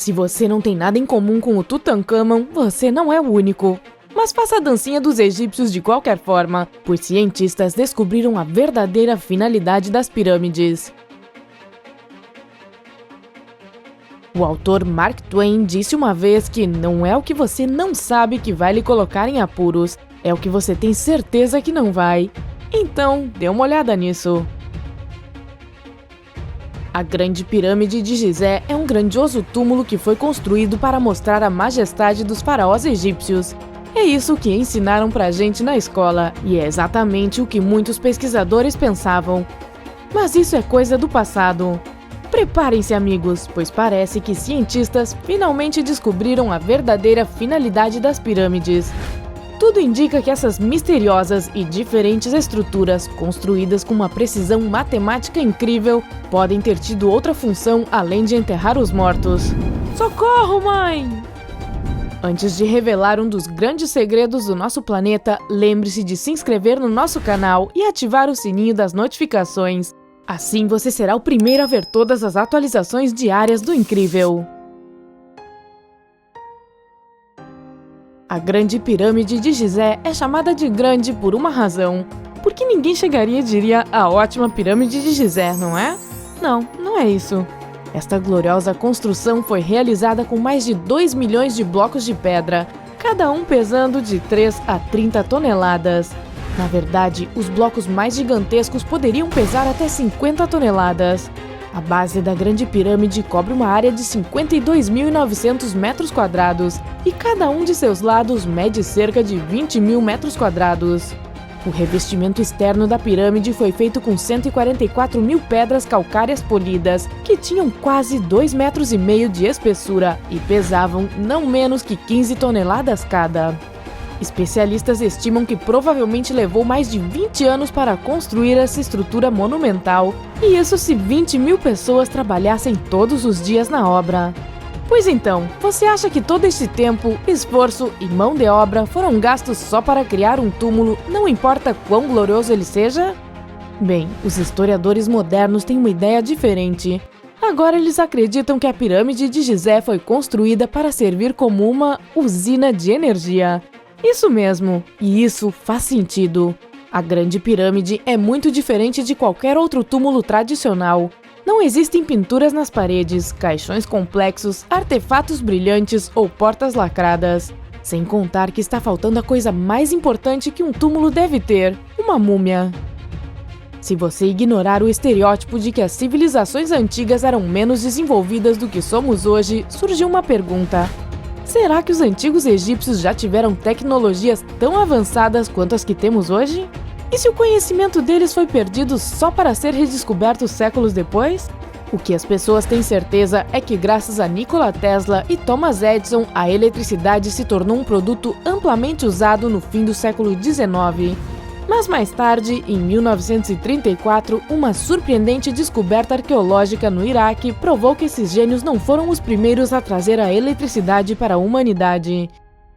Se você não tem nada em comum com o Tutankhamon, você não é o único. Mas faça a dancinha dos egípcios de qualquer forma, pois cientistas descobriram a verdadeira finalidade das pirâmides. O autor Mark Twain disse uma vez que não é o que você não sabe que vai lhe colocar em apuros, é o que você tem certeza que não vai. Então, dê uma olhada nisso. A Grande Pirâmide de Gizé é um grandioso túmulo que foi construído para mostrar a majestade dos faraós egípcios. É isso que ensinaram pra gente na escola, e é exatamente o que muitos pesquisadores pensavam. Mas isso é coisa do passado. Preparem-se, amigos, pois parece que cientistas finalmente descobriram a verdadeira finalidade das pirâmides. Tudo indica que essas misteriosas e diferentes estruturas, construídas com uma precisão matemática incrível, podem ter tido outra função além de enterrar os mortos. Socorro, mãe! Antes de revelar um dos grandes segredos do nosso planeta, lembre-se de se inscrever no nosso canal e ativar o sininho das notificações. Assim você será o primeiro a ver todas as atualizações diárias do Incrível. A Grande Pirâmide de Gizé é chamada de grande por uma razão. Porque ninguém chegaria e diria a ótima Pirâmide de Gizé, não é? Não, não é isso. Esta gloriosa construção foi realizada com mais de 2 milhões de blocos de pedra, cada um pesando de 3 a 30 toneladas. Na verdade, os blocos mais gigantescos poderiam pesar até 50 toneladas. A base da Grande Pirâmide cobre uma área de 52.900 metros quadrados e cada um de seus lados mede cerca de 20.000 metros quadrados. O revestimento externo da pirâmide foi feito com 144.000 pedras calcárias polidas, que tinham quase 2,5 metros de espessura e pesavam não menos que 15 toneladas cada. Especialistas estimam que provavelmente levou mais de 20 anos para construir essa estrutura monumental, e isso se 20.000 pessoas trabalhassem todos os dias na obra. Pois então, você acha que todo esse tempo, esforço e mão de obra foram gastos só para criar um túmulo, não importa quão glorioso ele seja? Bem, os historiadores modernos têm uma ideia diferente. Agora eles acreditam que a Pirâmide de Gizé foi construída para servir como uma usina de energia. Isso mesmo, e isso faz sentido. A Grande Pirâmide é muito diferente de qualquer outro túmulo tradicional. Não existem pinturas nas paredes, caixões complexos, artefatos brilhantes ou portas lacradas. Sem contar que está faltando a coisa mais importante que um túmulo deve ter: uma múmia. Se você ignorar o estereótipo de que as civilizações antigas eram menos desenvolvidas do que somos hoje, surgiu uma pergunta. Será que os antigos egípcios já tiveram tecnologias tão avançadas quanto as que temos hoje? E se o conhecimento deles foi perdido só para ser redescoberto séculos depois? O que as pessoas têm certeza é que graças a Nikola Tesla e Thomas Edison, a eletricidade se tornou um produto amplamente usado no fim do século XIX. Mas mais tarde, em 1934, uma surpreendente descoberta arqueológica no Iraque provou que esses gênios não foram os primeiros a trazer a eletricidade para a humanidade.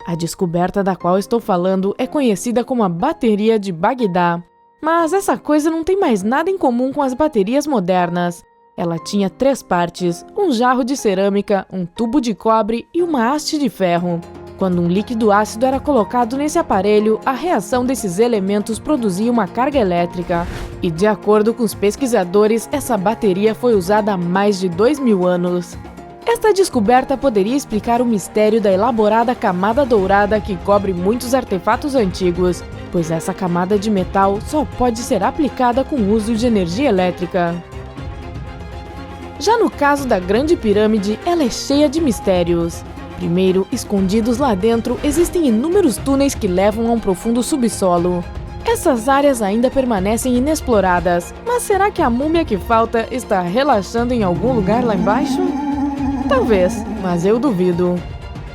A descoberta da qual estou falando é conhecida como a bateria de Bagdá. Mas essa coisa não tem mais nada em comum com as baterias modernas. Ela tinha 3 partes: um jarro de cerâmica, um tubo de cobre e uma haste de ferro. Quando um líquido ácido era colocado nesse aparelho, a reação desses elementos produzia uma carga elétrica. E de acordo com os pesquisadores, essa bateria foi usada há mais de 2.000 anos. Esta descoberta poderia explicar o mistério da elaborada camada dourada que cobre muitos artefatos antigos, pois essa camada de metal só pode ser aplicada com o uso de energia elétrica. Já no caso da Grande Pirâmide, ela é cheia de mistérios. Primeiro, escondidos lá dentro, existem inúmeros túneis que levam a um profundo subsolo. Essas áreas ainda permanecem inexploradas, mas será que a múmia que falta está relaxando em algum lugar lá embaixo? Talvez, mas eu duvido.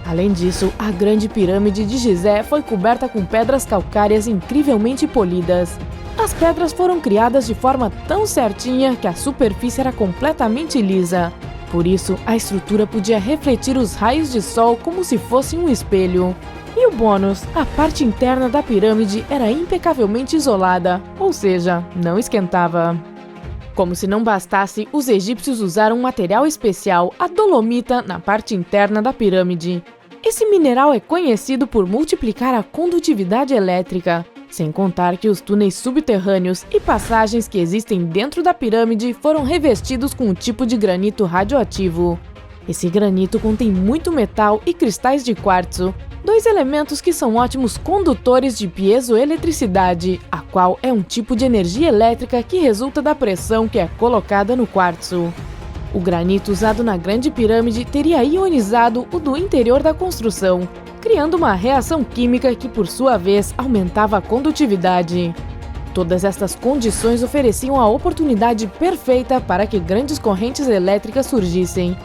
Além disso, a Grande Pirâmide de Gizé foi coberta com pedras calcárias incrivelmente polidas. As pedras foram criadas de forma tão certinha que a superfície era completamente lisa. Por isso, a estrutura podia refletir os raios de sol como se fosse um espelho. E o bônus, a parte interna da pirâmide era impecavelmente isolada, ou seja, não esquentava. Como se não bastasse, os egípcios usaram um material especial, a dolomita, na parte interna da pirâmide. Esse mineral é conhecido por multiplicar a condutividade elétrica, sem contar que os túneis subterrâneos e passagens que existem dentro da pirâmide foram revestidos com um tipo de granito radioativo. Esse granito contém muito metal e cristais de quartzo, dois elementos que são ótimos condutores de piezoeletricidade, a qual é um tipo de energia elétrica que resulta da pressão que é colocada no quartzo. O granito usado na Grande Pirâmide teria ionizado o do interior da construção, criando uma reação química que, por sua vez, aumentava a condutividade. Todas estas condições ofereciam a oportunidade perfeita para que grandes correntes elétricas surgissem.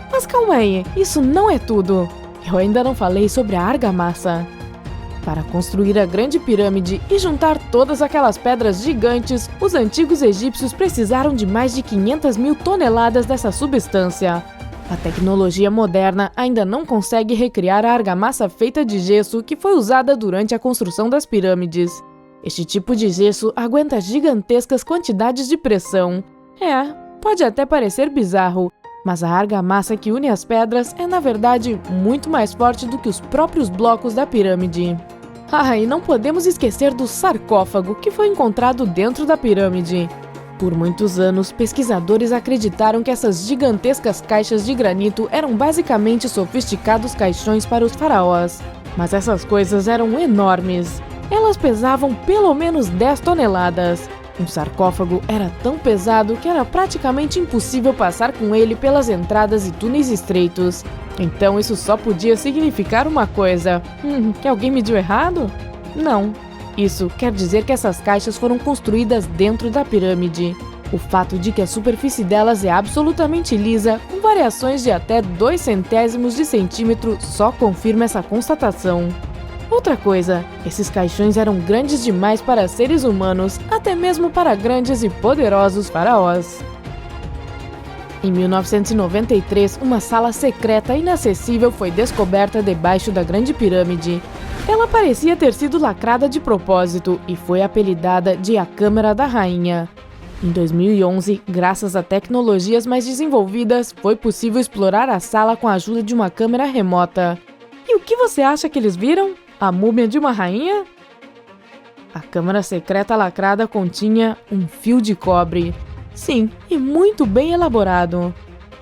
Mas calma aí, isso não é tudo! Eu ainda não falei sobre a argamassa. Para construir a Grande Pirâmide e juntar todas aquelas pedras gigantes, os antigos egípcios precisaram de mais de 500 mil toneladas dessa substância. A tecnologia moderna ainda não consegue recriar a argamassa feita de gesso que foi usada durante a construção das pirâmides. Este tipo de gesso aguenta gigantescas quantidades de pressão. Pode até parecer bizarro, mas a argamassa que une as pedras é, na verdade, muito mais forte do que os próprios blocos da pirâmide. E não podemos esquecer do sarcófago que foi encontrado dentro da pirâmide. Por muitos anos, pesquisadores acreditaram que essas gigantescas caixas de granito eram basicamente sofisticados caixões para os faraós. Mas essas coisas eram enormes. Elas pesavam pelo menos 10 toneladas. Um sarcófago era tão pesado que era praticamente impossível passar com ele pelas entradas e túneis estreitos. Então isso só podia significar uma coisa. Que alguém mediu errado? Não. Isso quer dizer que essas caixas foram construídas dentro da pirâmide. O fato de que a superfície delas é absolutamente lisa, com variações de até 0,02 de centímetro, só confirma essa constatação. Outra coisa, esses caixões eram grandes demais para seres humanos, até mesmo para grandes e poderosos faraós. Em 1993, uma sala secreta inacessível foi descoberta debaixo da Grande Pirâmide. Ela parecia ter sido lacrada de propósito e foi apelidada de a Câmara da Rainha. Em 2011, graças a tecnologias mais desenvolvidas, foi possível explorar a sala com a ajuda de uma câmera remota. E o que você acha que eles viram? A múmia de uma rainha? A câmara secreta lacrada continha um fio de cobre. Sim, e muito bem elaborado.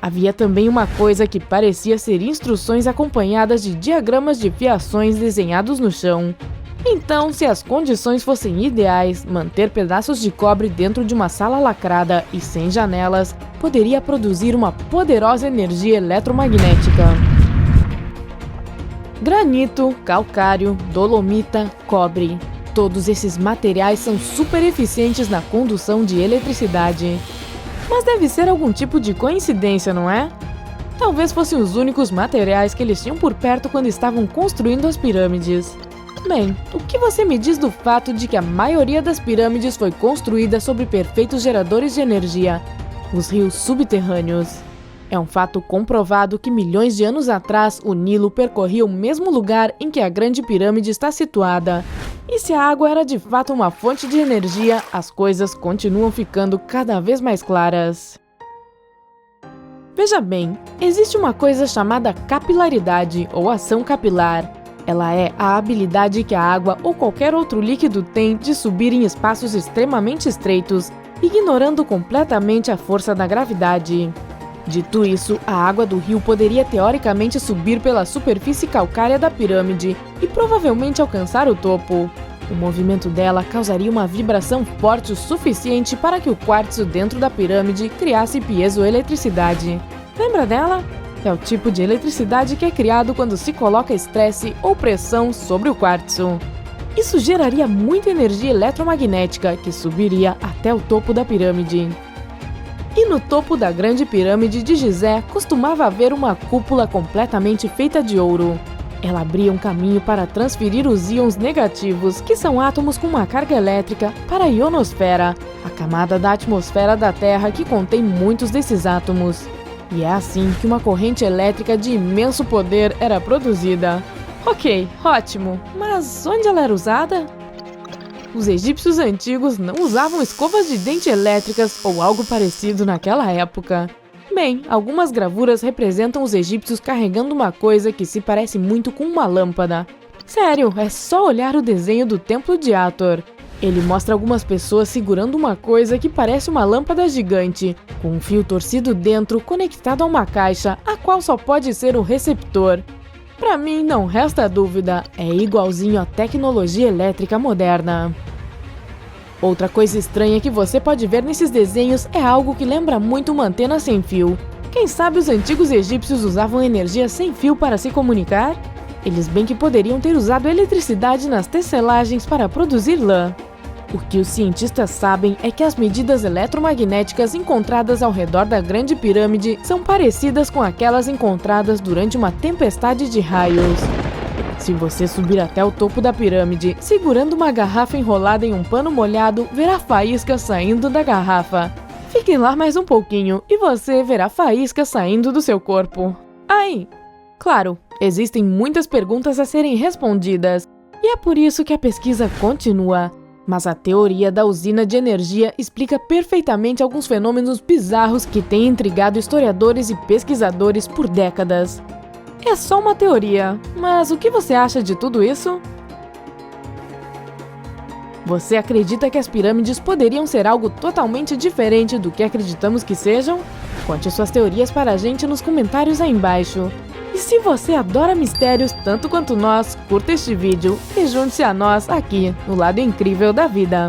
Havia também uma coisa que parecia ser instruções acompanhadas de diagramas de fiações desenhados no chão. Então, se as condições fossem ideais, manter pedaços de cobre dentro de uma sala lacrada e sem janelas poderia produzir uma poderosa energia eletromagnética. Granito, calcário, dolomita, cobre. Todos esses materiais são super eficientes na condução de eletricidade. Mas deve ser algum tipo de coincidência, não é? Talvez fossem os únicos materiais que eles tinham por perto quando estavam construindo as pirâmides. Bem, o que você me diz do fato de que a maioria das pirâmides foi construída sobre perfeitos geradores de energia, os rios subterrâneos? É um fato comprovado que milhões de anos atrás o Nilo percorria o mesmo lugar em que a Grande Pirâmide está situada. E se a água era de fato uma fonte de energia, as coisas continuam ficando cada vez mais claras. Veja bem, existe uma coisa chamada capilaridade ou ação capilar. Ela é a habilidade que a água ou qualquer outro líquido tem de subir em espaços extremamente estreitos, ignorando completamente a força da gravidade. Dito isso, a água do rio poderia teoricamente subir pela superfície calcária da pirâmide e provavelmente alcançar o topo. O movimento dela causaria uma vibração forte o suficiente para que o quartzo dentro da pirâmide criasse piezoeletricidade. Lembra dela? É o tipo de eletricidade que é criado quando se coloca estresse ou pressão sobre o quartzo. Isso geraria muita energia eletromagnética que subiria até o topo da pirâmide. E no topo da Grande Pirâmide de Gizé costumava haver uma cúpula completamente feita de ouro. Ela abria um caminho para transferir os íons negativos, que são átomos com uma carga elétrica, para a ionosfera, a camada da atmosfera da Terra que contém muitos desses átomos. E é assim que uma corrente elétrica de imenso poder era produzida. Ok, ótimo, mas onde ela era usada? Os egípcios antigos não usavam escovas de dente elétricas ou algo parecido naquela época. Bem, algumas gravuras representam os egípcios carregando uma coisa que se parece muito com uma lâmpada. Sério, é só olhar o desenho do Templo de Hathor. Ele mostra algumas pessoas segurando uma coisa que parece uma lâmpada gigante, com um fio torcido dentro conectado a uma caixa, a qual só pode ser o receptor. Pra mim, não resta dúvida, é igualzinho à tecnologia elétrica moderna. Outra coisa estranha que você pode ver nesses desenhos é algo que lembra muito uma antena sem fio. Quem sabe os antigos egípcios usavam energia sem fio para se comunicar? Eles bem que poderiam ter usado eletricidade nas tecelagens para produzir lã. O que os cientistas sabem é que as medidas eletromagnéticas encontradas ao redor da Grande Pirâmide são parecidas com aquelas encontradas durante uma tempestade de raios. Se você subir até o topo da pirâmide, segurando uma garrafa enrolada em um pano molhado, verá faíscas saindo da garrafa. Fique lá mais um pouquinho e você verá faíscas saindo do seu corpo. Aí, claro, existem muitas perguntas a serem respondidas, e é por isso que a pesquisa continua. Mas a teoria da usina de energia explica perfeitamente alguns fenômenos bizarros que têm intrigado historiadores e pesquisadores por décadas. É só uma teoria, mas o que você acha de tudo isso? Você acredita que as pirâmides poderiam ser algo totalmente diferente do que acreditamos que sejam? Conte suas teorias para a gente nos comentários aí embaixo. E se você adora mistérios tanto quanto nós, curta este vídeo e junte-se a nós aqui no Lado Incrível da Vida.